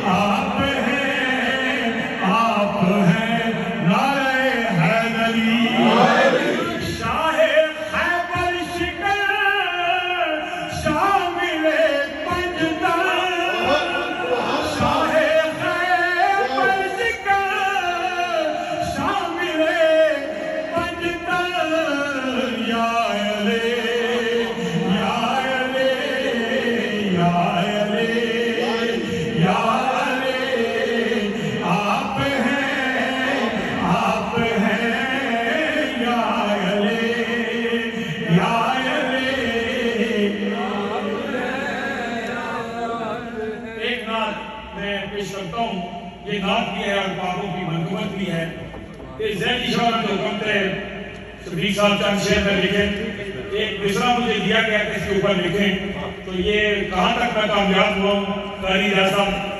آپ ہیں نعرہ حیدری شاہ خیبر شکر شامل پنجتن شاہ خیبر شکر شامل پنجتن یا علی یا علی یا علی یا یہ نعت بھی ہے اور بابوں کی منظومت بھی ہے کہ ذہنی شعر جو حکم تھے شفیق صاحب چند شعر میں لکھیں ایک مصرع مجھے دیا گیا کہ اس کے اوپر لکھیں تو یہ کہاں تک میں کامیاب ہوا ہوں قاری صاحب